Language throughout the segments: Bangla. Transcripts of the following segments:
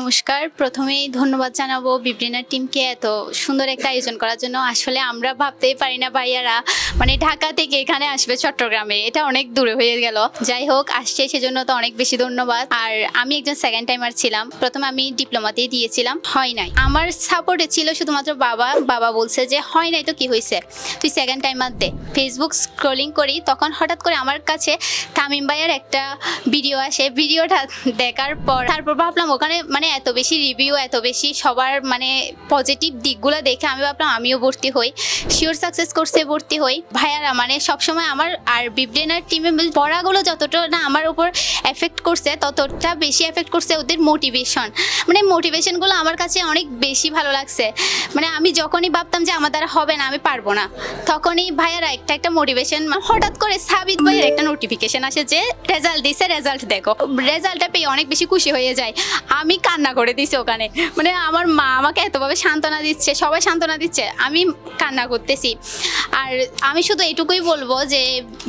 নমস্কার। প্রথমেই ধন্যবাদ জানাবো বিবলিনার টিমকে এত সুন্দর একটা আয়োজন করার জন্য। আসলে আমরা ভাবতেই পারি না ভাইয়ারা মানে ঢাকা থেকে এখানে আসবে চট্টগ্রামে, এটা অনেক দূরে হয়ে গেল। যাই হোক, আসছে সেজন্য তো অনেক বেশি ধন্যবাদ। আর আমি একজন সেকেন্ড টাইমার ছিলাম। প্রথমে আমি ডিপ্লোমাতেই দিয়েছিলাম, হয় নাই। আমার সাপোর্টে ছিল শুধুমাত্র বাবা। বাবা বলছে যে হয় নাই তো কি হয়েছে, তুই সেকেন্ড টাইমার দে। ফেসবুক স্ক্রলিং করি, তখন হঠাৎ করে আমার কাছে তামিম ভাইয়ার একটা ভিডিও আসে। ভিডিওটা দেখার পর তারপর ভাবলাম ওখানে মানে এত বেশি রিভিউ, এত বেশি সবার মানে পজিটিভ দিকগুলো দেখে আমি ভাবলাম আমিও ভর্তি হই। শিওর সাকসেস কোর্সে ভর্তি হই। ভাইয়ারা মানে সবসময় আমার আর বিবলিনার টিমে পড়াগুলো যতটা না আমার উপর এফেক্ট করছে, ততটা বেশি এফেক্ট করছে ওদের মোটিভেশন। মানে মোটিভেশনগুলো আমার কাছে অনেক বেশি ভালো লাগছে। মানে আমি যখনই ভাবতাম যে আমার দ্বারা হবে না, আমি পারবো না, তখনই ভাইয়ারা একটা মোটিভেশন। হঠাৎ করে সাবিত ভাইয়ের একটা নোটিফিকেশন আসে যে রেজাল্ট দিছে, রেজাল্ট দেখো। রেজাল্টটা পেয়ে অনেক বেশি খুশি হয়ে যায়। আমি কান্না করে দিছি ওখানে। মানে আমার মা আমাকে এতভাবে সান্ত্বনা দিচ্ছে, সবাই সান্ত্বনা দিচ্ছে, আমি কান্না করতেছি। আর আমি শুধু এটুকুই বলবো যে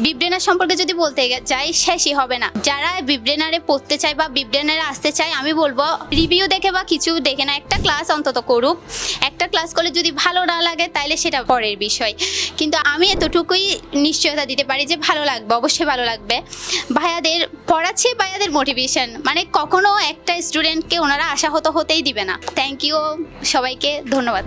বিবলিনার সম্পর্কে যদি বলতে যাই শেষই হবে না। যারা বিবলিনারে পড়তে চায় বা বিবলিনারে আসতে চায়, আমি বলবো রিভিউ দেখে বা কিছু দেখে না, একটা ক্লাস অন্তত করুক। একটা ক্লাস করলে যদি ভালো না লাগে তাইলে সেটা পরের বিষয়, কিন্তু আমি এতটুকুই নিশ্চয়তা দিতে পারি যে ভালো লাগবে, অবশ্যই ভালো লাগবে। ভাইয়াদের পড়াচ্ছে, ভাইয়াদের মোটিভেশন মানে কখনো একটা স্টুডেন্টকে ওনারা আশাহত হতেই দিবে না। থ্যাংক ইউ সবাইকে, ধন্যবাদ।